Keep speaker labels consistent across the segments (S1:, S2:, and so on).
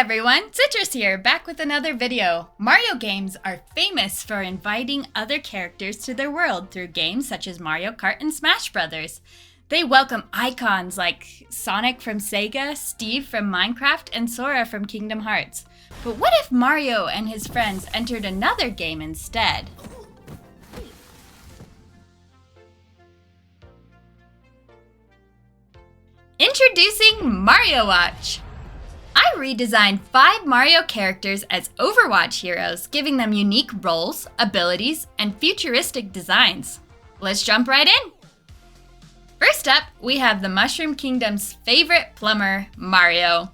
S1: everyone, Citrus here, back with another video. Mario games are famous for inviting other characters to their world through games such as Mario Kart and Smash Brothers. They welcome icons like Sonic from Sega, Steve from Minecraft, and Sora from Kingdom Hearts. But what if Mario and his friends entered another game instead? Introducing Overwatch! I redesigned 5 Mario characters as Overwatch heroes, giving them unique roles, abilities, and futuristic designs. Let's jump right in! First up, we have the Mushroom Kingdom's favorite plumber, Mario.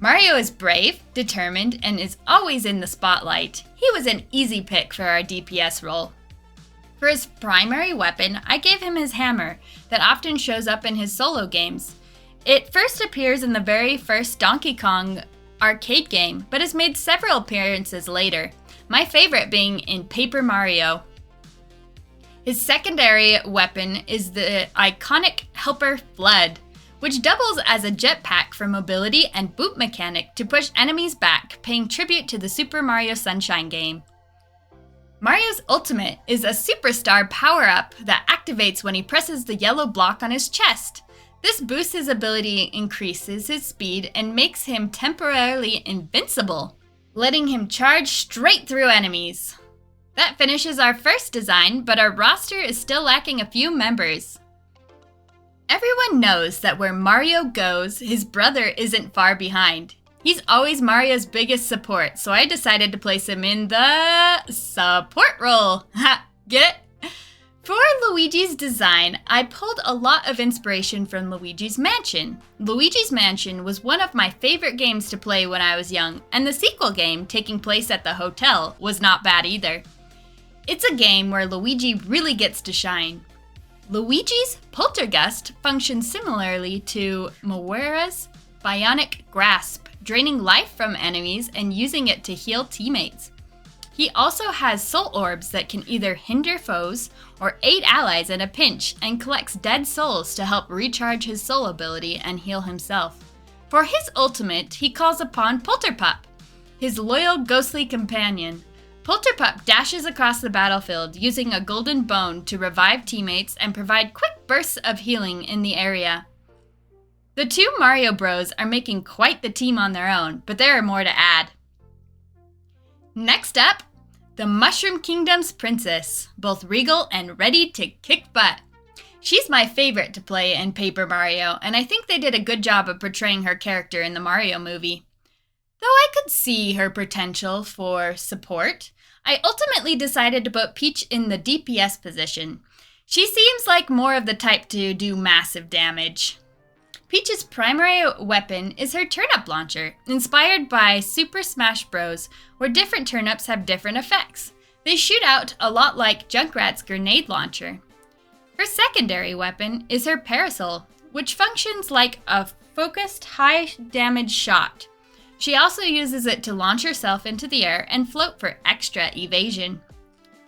S1: Mario is brave, determined, and is always in the spotlight. He was an easy pick for our DPS role. For his primary weapon, I gave him his hammer that often shows up in his solo games. It first appears in the very first Donkey Kong arcade game, but has made several appearances later, my favorite being in Paper Mario. His secondary weapon is the iconic Helper Flood, which doubles as a jetpack for mobility and boot mechanic to push enemies back, paying tribute to the Super Mario Sunshine game. Mario's ultimate is a superstar power-up that activates when he presses the yellow block on his chest. This boosts his ability, increases his speed, and makes him temporarily invincible, letting him charge straight through enemies. That finishes our first design, but our roster is still lacking a few members. Everyone knows that where Mario goes, his brother isn't far behind. He's always Mario's biggest support, so I decided to place him in the support role. Ha! Get it? For Luigi's design, I pulled a lot of inspiration from Luigi's Mansion. Luigi's Mansion was one of my favorite games to play when I was young, and the sequel game, taking place at the hotel, was not bad either. It's a game where Luigi really gets to shine. Luigi's Poltergust functions similarly to Moira's Bionic Grasp, draining life from enemies and using it to heal teammates. He also has soul orbs that can either hinder foes or aid allies in a pinch, and collects dead souls to help recharge his soul ability and heal himself. For his ultimate, he calls upon Polterpup, his loyal ghostly companion. Polterpup dashes across the battlefield using a golden bone to revive teammates and provide quick bursts of healing in the area. The two Mario Bros are making quite the team on their own, but there are more to add. Next up, the Mushroom Kingdom's princess, both regal and ready to kick butt. She's my favorite to play in Paper Mario, and I think they did a good job of portraying her character in the Mario movie. Though I could see her potential for support, I ultimately decided to put Peach in the DPS position. She seems like more of the type to do massive damage. Peach's primary weapon is her turnip launcher, inspired by Super Smash Bros., where different turnips have different effects. They shoot out a lot like Junkrat's grenade launcher. Her secondary weapon is her parasol, which functions like a focused high-damage shot. She also uses it to launch herself into the air and float for extra evasion.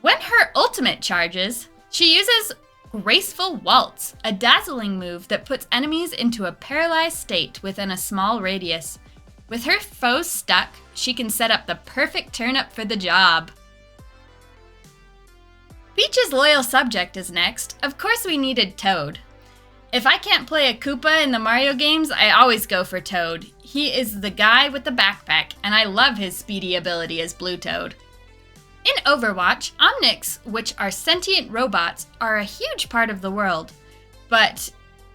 S1: When her ultimate charges, she uses Graceful Waltz, a dazzling move that puts enemies into a paralyzed state within a small radius. With her foes stuck, she can set up the perfect turnip for the job. Peach's loyal subject is next. Of course we needed Toad. If I can't play a Koopa in the Mario games, I always go for Toad. He is the guy with the backpack, and I love his speedy ability as Blue Toad. In Overwatch, Omnics, which are sentient robots, are a huge part of the world. But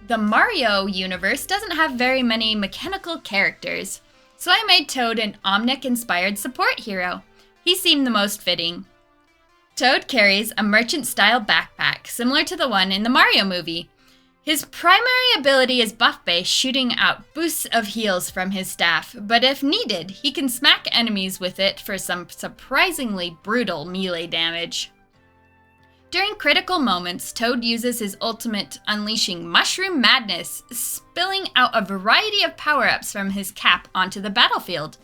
S1: the Mario universe doesn't have very many mechanical characters, so I made Toad an Omnic-inspired support hero. He seemed the most fitting. Toad carries a merchant-style backpack, similar to the one in the Mario movie. His primary ability is buff-based, shooting out boosts of heals from his staff, but if needed, he can smack enemies with it for some surprisingly brutal melee damage. During critical moments, Toad uses his ultimate, unleashing Mushroom Madness, spilling out a variety of power-ups from his cap onto the battlefield.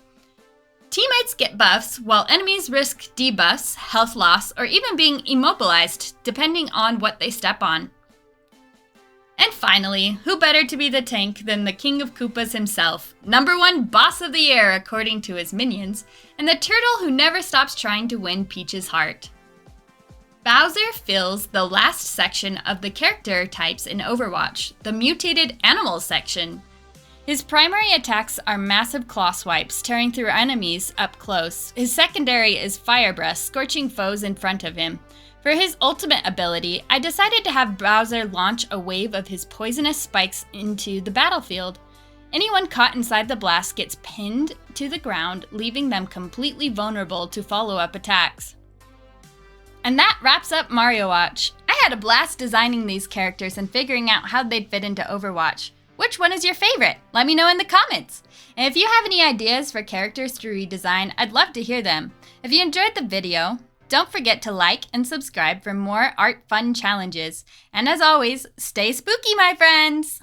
S1: Teammates get buffs, while enemies risk debuffs, health loss, or even being immobilized, depending on what they step on. And finally, who better to be the tank than the King of Koopas himself, #1 boss of the year according to his minions, and the turtle who never stops trying to win Peach's heart. Bowser fills the last section of the character types in Overwatch, the mutated animals section. His primary attacks are massive claw swipes, tearing through enemies up close. His secondary is Fire Breath, scorching foes in front of him. For his ultimate ability, I decided to have Bowser launch a wave of his poisonous spikes into the battlefield. Anyone caught inside the blast gets pinned to the ground, leaving them completely vulnerable to follow-up attacks. And that wraps up Mario Watch. I had a blast designing these characters and figuring out how they'd fit into Overwatch. Which one is your favorite? Let me know in the comments. And if you have any ideas for characters to redesign, I'd love to hear them. If you enjoyed the video, don't forget to like and subscribe for more art fun challenges. And as always, stay spooky, my friends!